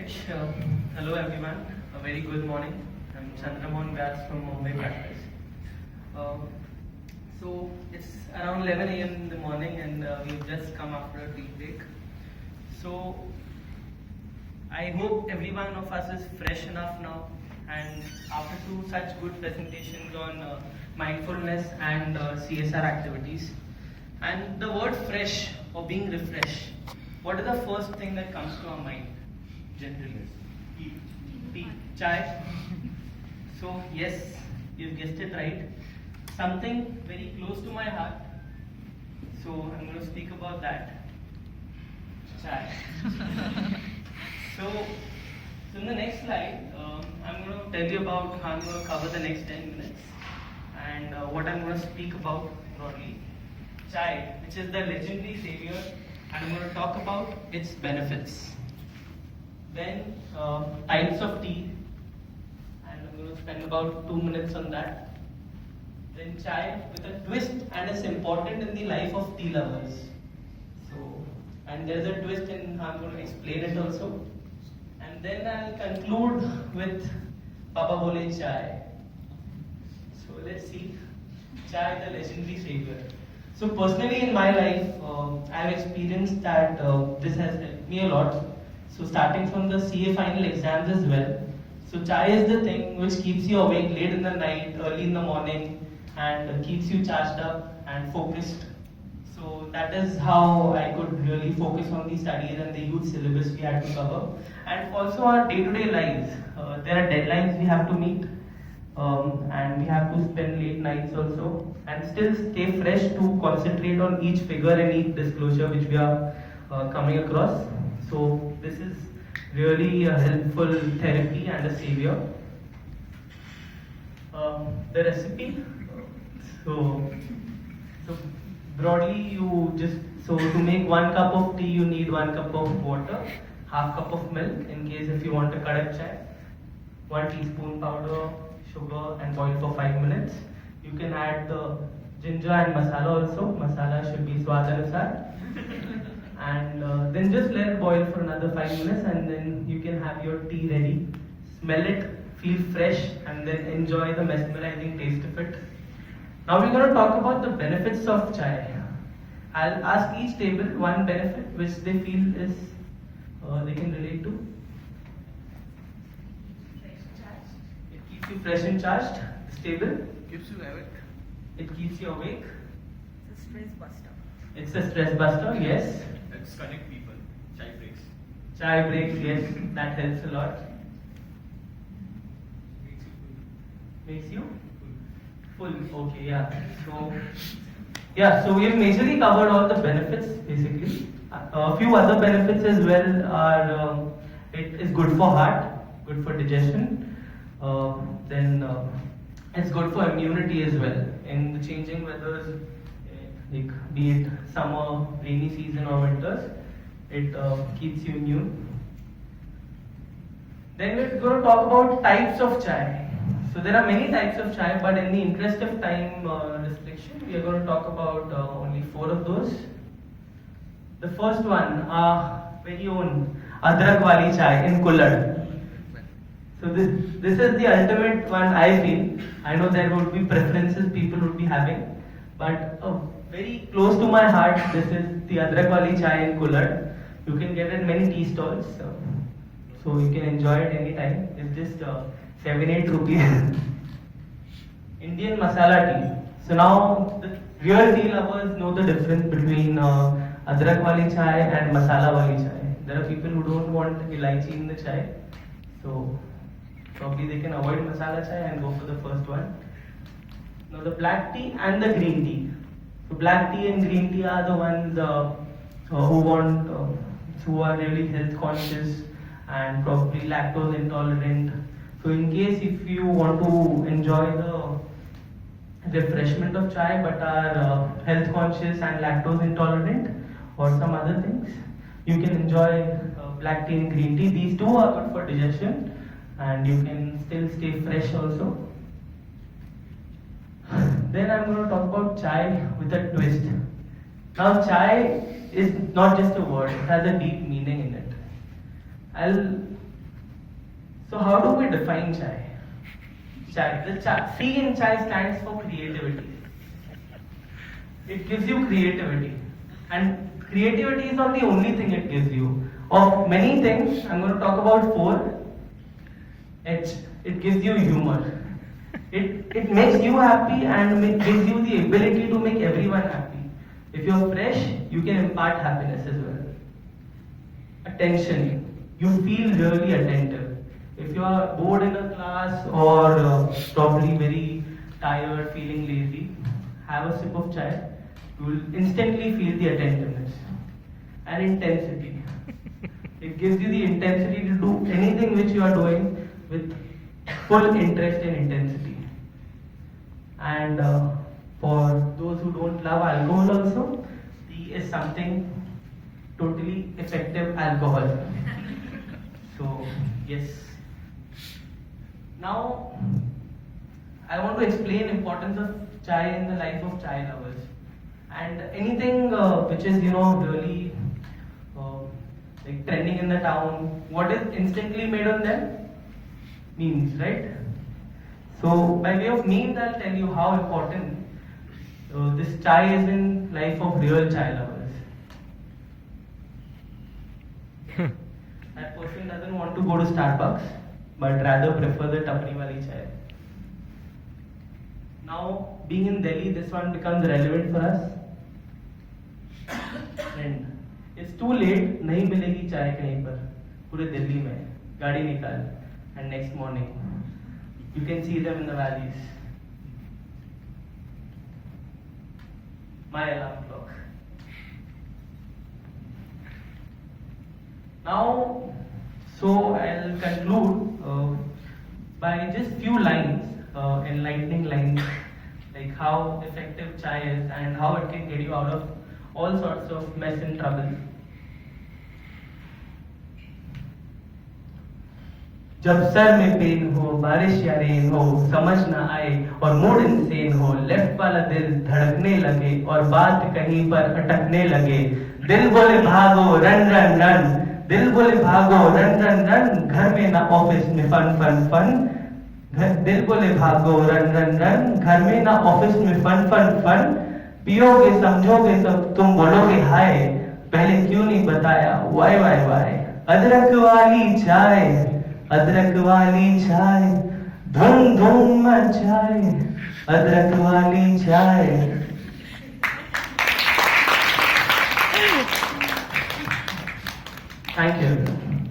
Rakesh. Hello everyone. A very good morning. I'm Chandramohan Vyas from Mumbai Practice. Uh, so it's around 11 a.m. in the morning and we've just come after a tea break. So I hope every one of us is fresh enough now, and after two such good presentations on mindfulness and CSR activities. And the word fresh or being refreshed, what is the first thing that comes to our mind generally? Tea. Chai. So yes, you've guessed it right. Something very close to my heart. So I'm going to speak about that. Chai. So in the next slide, I'm going to tell you about how I'm going to cover the next 10 minutes and what I'm going to speak about broadly. Chai, which is the legendary savior, and I'm going to talk about its benefits. Then types of tea, and I'm going to spend about 2 minutes on that. Then chai with a twist, and it's important in the life of tea lovers. So, and there's a twist in how I'm going to explain it also. And then I'll conclude with Papa Bole Chai. So let's see, chai, the legendary savior. So personally in my life, I've experienced that this has helped me a lot. So starting from the CA final exams as well. So chai is the thing which keeps you awake late in the night, early in the morning, and keeps you charged up and focused. So that is how I could really focus on the studies and the huge syllabus we had to cover. And also our day-to-day lives. There are deadlines we have to meet. And we have to spend late nights also and still stay fresh to concentrate on each figure and each disclosure which we are coming across. So this is really a helpful therapy and a savior. The recipe. So broadly to make 1 cup of tea you need 1 cup of water, half cup of milk in case if you want a kadak chai, 1 teaspoon powder, sugar, and boil for 5 minutes. You can add the ginger and masala also. Masala should be swad anusar. And then just let it boil for another 5 minutes and then you can have your tea ready. Smell it, feel fresh, and then enjoy the mesmerizing taste of it. Now we're going to talk about the benefits of chai. I'll ask each table one benefit which they feel is they can relate to. Keeps you fresh and charged, stable. Keeps you awake. It keeps you awake. It's a stress buster. It's a stress buster, yes. Let's connect people. Chai breaks. Chai breaks, yes, that helps a lot. Makes you full. Okay, yeah. So we've majorly covered all the benefits basically. A few other benefits as well are it is good for heart, good for digestion. Then it's good for immunity as well in the changing weathers, like be it summer, rainy season or winters. It keeps you immune. Then we're going to talk about types of chai. So there are many types of chai, but in the interest of time restriction, we are going to talk about only 4 of those. The first one, our very own Adrak Wali chai in Kullad. So this is the ultimate one I feel. I know there would be preferences people would be having, but very close to my heart, this is the Adrak Wali chai in Kullad. You can get it in many tea stalls, so you can enjoy it anytime. It's just 7-8 rupees. Indian masala tea. So now the real tea lovers know the difference between Adrak Wali chai and masala wali chai. There are people who don't want elaichi in the chai, so probably they can avoid masala chai and go for the first one. Now the black tea and the green tea. So black tea and green tea are the ones who are really health conscious and probably lactose intolerant. So in case if you want to enjoy the refreshment of chai but are health conscious and lactose intolerant or some other things, you can enjoy black tea and green tea. These two are good for digestion and you can still stay fresh also. Then I'm going to talk about chai with a twist. Now chai is not just a word, it has a deep meaning in it. I'll So how do we define chai? The C in chai stands for creativity. It gives you creativity. And creativity is not the only thing it gives you. Of many things, I'm going to talk about 4. It gives you humor. It makes you happy and gives you the ability to make everyone happy. If you're fresh, you can impart happiness as well. Attention. You feel really attentive. If you are bored in a class or probably very tired, feeling lazy, have a sip of chai. You will instantly feel the attentiveness and intensity. It gives you the intensity to do anything which you are doing with full interest and intensity. And for those who don't love alcohol also, tea is something totally effective alcohol. So, yes. Now, I want to explain importance of chai in the life of chai lovers. And anything which is, really like trending in the town, what is instantly made on them? Memes, right? So, by way of memes, I'll tell you how important this chai is in life of real chai lovers. That person doesn't want to go to Starbucks, but rather prefer the tapri wali chai. Now, being in Delhi, this one becomes relevant for us. And it's too late, नहीं मिलेगी चाय कहीं पर पूरे दिल्ली में गाड़ी निकाल and next morning you can see them in the valleys. My alarm clock. Now, so I'll conclude by just few lines, enlightening lines, like how effective chai is and how it can get you out of all sorts of mess and trouble. जब sir में pen हो, बारिश या rain हो, समझ ना आए और मूड इंसेन हो, लेफ्ट वाला दिल धड़कने लगे और बात कहीं पर अटकने लगे, दिल बोले भागो रन रन रन, दिल बोले भागो रन रन रन, घर में ना ऑफिस में फन फन फन, दिल बोले भागो रन रन रन, घर में ना ऑफिस में फन फन फन, पियोगे समझोगे सब तुम बोलोगे हाय, पहले क्यों नहीं बताया वाई वाई वाई, अदरक वाली चाय, अदरक वाली चाय, धूम धूम मचाए, अदरक वाली चाय. Thank you.